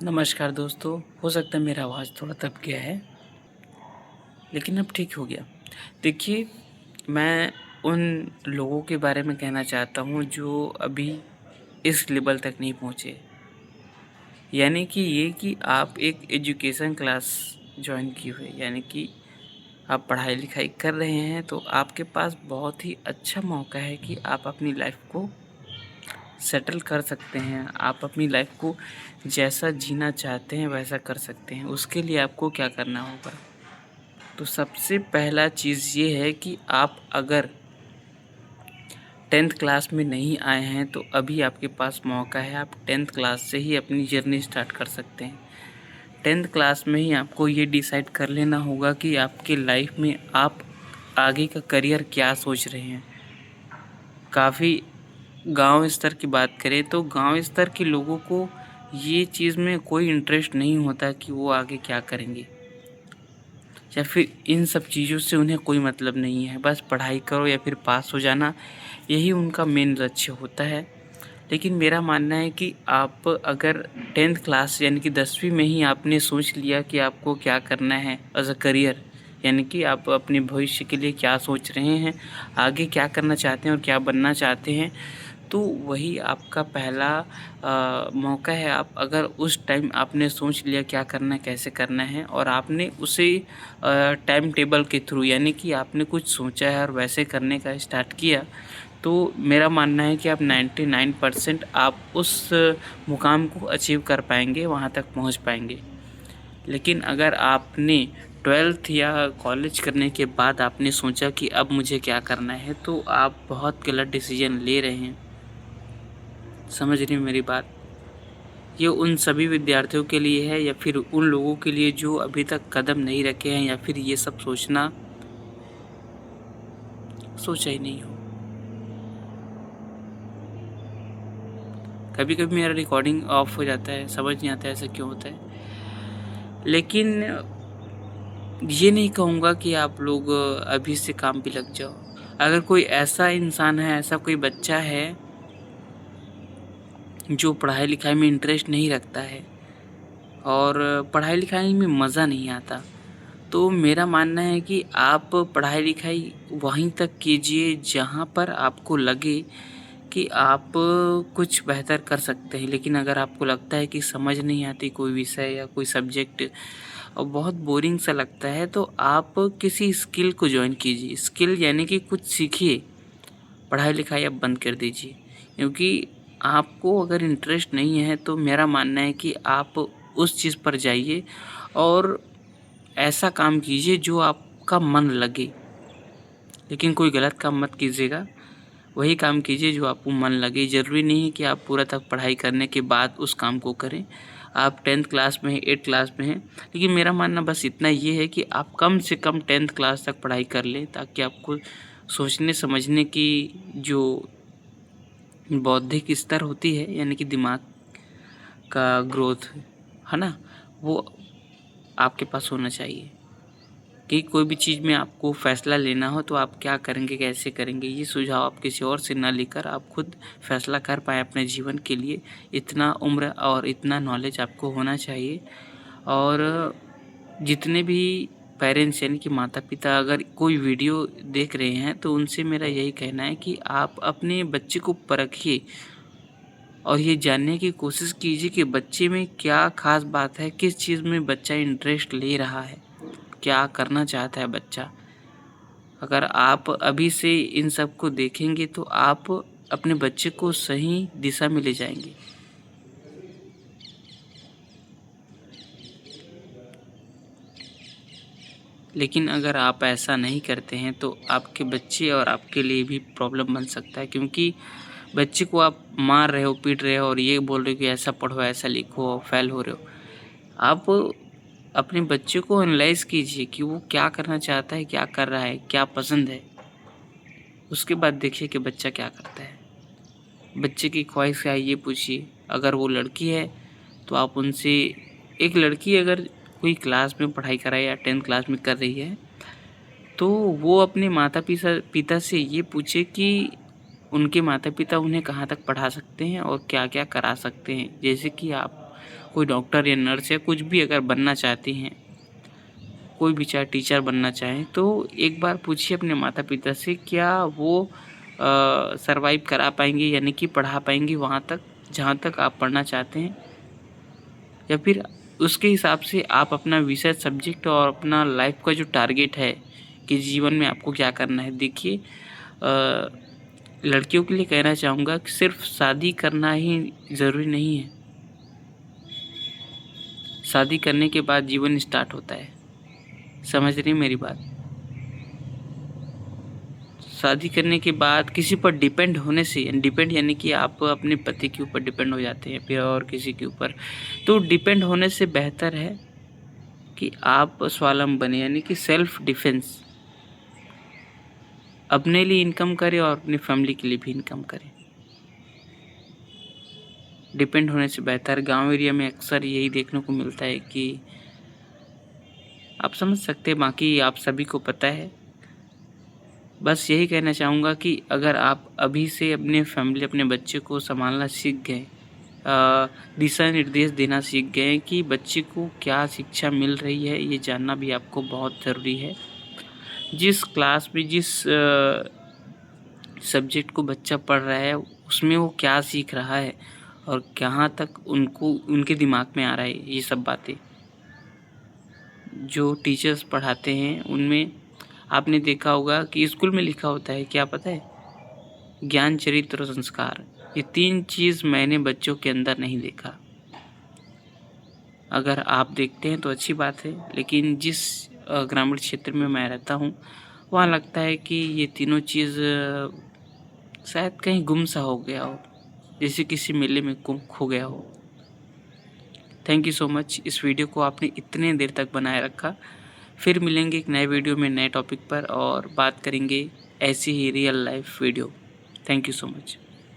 नमस्कार दोस्तों। हो सकता है मेरा आवाज़ थोड़ा दब गया है, लेकिन अब ठीक हो गया। देखिए, मैं उन लोगों के बारे में कहना चाहता हूँ जो अभी इस लेवल तक नहीं पहुँचे। यानी कि ये कि आप एक एजुकेशन क्लास जॉइन किए हुए, यानी कि आप पढ़ाई-लिखाई कर रहे हैं, तो आपके पास बहुत ही अच्छा मौका है कि आप अपनी लाइफ़ को सेटल कर सकते हैं। आप अपनी लाइफ़ को जैसा जीना चाहते हैं वैसा कर सकते हैं। उसके लिए आपको क्या करना होगा? तो सबसे पहला चीज़ ये है कि आप अगर 10th क्लास में नहीं आए हैं तो अभी आपके पास मौका है। आप 10th क्लास से ही अपनी जर्नी स्टार्ट कर सकते हैं। 10th क्लास में ही आपको ये डिसाइड कर लेना होगा कि आपके लाइफ़ में आप आगे का करियर क्या सोच रहे हैं। काफ़ी गाँव स्तर की बात करें तो गाँव स्तर के लोगों को ये चीज़ में कोई इंटरेस्ट नहीं होता कि वो आगे क्या करेंगे, या फिर इन सब चीज़ों से उन्हें कोई मतलब नहीं है। बस पढ़ाई करो या फिर पास हो जाना, यही उनका मेन लक्ष्य होता है। लेकिन मेरा मानना है कि आप अगर 10th क्लास यानी कि 10वीं में ही आपने सोच लिया कि आपको क्या करना है एज़ अ करियर, यानी कि आप अपने भविष्य के लिए क्या सोच रहे हैं, आगे क्या करना चाहते हैं और क्या बनना चाहते हैं, तो वही आपका पहला मौका है। आप अगर उस टाइम आपने सोच लिया क्या करना है, कैसे करना है और आपने उसे टाइम टेबल के थ्रू, यानी कि आपने कुछ सोचा है और वैसे करने का स्टार्ट किया, तो मेरा मानना है कि आप 99% आप उस मुकाम को अचीव कर पाएँगे, वहाँ तक पहुँच पाएँगे। लेकिन अगर आपने 12th या कॉलेज करने के बाद आपने सोचा कि अब मुझे क्या करना है, तो आप बहुत गलत डिसीज़न ले रहे हैं। समझ रही हैं मेरी बात? ये उन सभी विद्यार्थियों के लिए है या फिर उन लोगों के लिए जो अभी तक कदम नहीं रखे हैं या फिर ये सब सोचना सोचा ही नहीं हो। कभी-कभी मेरा रिकॉर्डिंग ऑफ हो जाता है, समझ नहीं आता है ऐसा क्यों होता है। लेकिन ये नहीं कहूँगा कि आप लोग अभी से काम पे लग जाओ। अगर कोई ऐसा इंसान है, ऐसा कोई बच्चा है जो पढ़ाई-लिखाई में इंटरेस्ट नहीं रखता है और पढ़ाई-लिखाई में मज़ा नहीं आता, तो मेरा मानना है कि आप पढ़ाई-लिखाई वहीं तक कीजिए जहाँ पर आपको लगे कि आप कुछ बेहतर कर सकते हैं। लेकिन अगर आपको लगता है कि समझ नहीं आती कोई विषय या कोई सब्जेक्ट और बहुत बोरिंग सा लगता है, तो आप किसी स्किल को जॉइन कीजिए। स्किल यानी कि कुछ सीखिए, पढ़ाई-लिखाई आप बंद कर दीजिए। क्योंकि आपको अगर इंटरेस्ट नहीं है तो मेरा मानना है कि आप उस चीज़ पर जाइए और ऐसा काम कीजिए जो आपका मन लगे। लेकिन कोई गलत काम मत कीजिएगा, वही काम कीजिए जो आपको मन लगे। ज़रूरी नहीं है कि आप पूरा तक पढ़ाई करने के बाद उस काम को करें। आप 10th क्लास में हैं, 8th क्लास में हैं, लेकिन मेरा मानना बस इतना ये है कि आप कम से कम 10th क्लास तक पढ़ाई कर लें, ताकि आपको सोचने समझने की जो बौद्धिक स्तर होती है, यानी कि दिमाग का ग्रोथ, है ना? वो आपके पास होना चाहिए कि कोई भी चीज़ में आपको फ़ैसला लेना हो तो आप क्या करेंगे, कैसे करेंगे, ये सुझाव आप किसी और से ना लेकर आप खुद फ़ैसला कर पाएँ अपने जीवन के लिए। इतना उम्र और इतना नॉलेज आपको होना चाहिए। और जितने भी पेरेंट्स यानी कि माता-पिता अगर कोई वीडियो देख रहे हैं तो उनसे मेरा यही कहना है कि आप अपने बच्चे को परखिए और ये जानने की कोशिश कीजिए कि बच्चे में क्या ख़ास बात है, किस चीज़ में बच्चा इंटरेस्ट ले रहा है, क्या करना चाहता है बच्चा। अगर आप अभी से इन सब को देखेंगे तो आप अपने बच्चे को सही दिशा में ले जाएँगे। लेकिन अगर आप ऐसा नहीं करते हैं तो आपके बच्चे और आपके लिए भी प्रॉब्लम बन सकता है, क्योंकि बच्चे को आप मार रहे हो, पीट रहे हो और ये बोल रहे हो कि ऐसा पढ़ो, ऐसा लिखो, फेल हो रहे हो। आप अपने बच्चे को एनालाइज़ कीजिए कि वो क्या करना चाहता है, क्या कर रहा है, क्या पसंद है। उसके बाद देखिए कि बच्चा क्या करता है। बच्चे की ख्वाहिश क्या है ये पूछिए। अगर वो लड़की है तो आप उनसे, एक लड़की अगर कोई क्लास में पढ़ाई कर रहा है या 10th क्लास में कर रही है, तो वो अपने माता-पिता पिता से ये पूछे कि उनके माता-पिता उन्हें कहाँ तक पढ़ा सकते हैं और क्या-क्या करा सकते हैं। जैसे कि आप कोई डॉक्टर या नर्स या कुछ भी अगर बनना चाहती हैं, कोई भी चाहे टीचर बनना चाहें, तो एक बार पूछिए अपने माता-पिता से क्या वो सर्वाइव करा पाएँगे, यानी कि पढ़ा पाएँगे वहाँ तक जहाँ तक आप पढ़ना चाहते हैं, या फिर उसके हिसाब से आप अपना विषय सब्जेक्ट और अपना लाइफ का जो टारगेट है कि जीवन में आपको क्या करना है। देखिए लड़कियों के लिए कहना चाहूँगा कि सिर्फ शादी करना ही ज़रूरी नहीं है। शादी करने के बाद जीवन स्टार्ट होता है। समझ रही हैं मेरी बात? शादी करने के बाद किसी पर डिपेंड होने से, डिपेंड यानी कि आप अपने पति के ऊपर डिपेंड हो जाते हैं फिर और किसी के ऊपर, तो डिपेंड होने से बेहतर है कि आप स्वावलंबी बने, यानी कि सेल्फ डिफेंस, अपने लिए इनकम करें और अपनी फैमिली के लिए भी इनकम करें। डिपेंड होने से बेहतर गांव एरिया में अक्सर यही देखने को मिलता है कि आप समझ सकते हैं, बाकी आप सभी को पता है। बस यही कहना चाहूँगा कि अगर आप अभी से अपने फैमिली, अपने बच्चे को संभालना सीख गए, दिशा निर्देश देना सीख गए कि बच्चे को क्या शिक्षा मिल रही है, ये जानना भी आपको बहुत ज़रूरी है। जिस क्लास में जिस सब्जेक्ट को बच्चा पढ़ रहा है उसमें वो क्या सीख रहा है और कहाँ तक उनको उनके दिमाग में आ रहा है, ये सब बातें जो टीचर्स पढ़ाते हैं उनमें आपने देखा होगा कि स्कूल में लिखा होता है, क्या पता है? ज्ञान, चरित्र और संस्कार। ये 3 चीज़ मैंने बच्चों के अंदर नहीं देखा। अगर आप देखते हैं तो अच्छी बात है, लेकिन जिस ग्रामीण क्षेत्र में मैं रहता हूँ वहाँ लगता है कि ये तीनों चीज़ शायद कहीं गुम सा हो गया हो, जैसे किसी मेले में गुम खो गया हो। थैंक यू सो मच, इस वीडियो को आपने इतने देर तक बनाए रखा। फिर मिलेंगे एक नए वीडियो में नए टॉपिक पर और बात करेंगे ऐसी ही real life video. Thank you so much.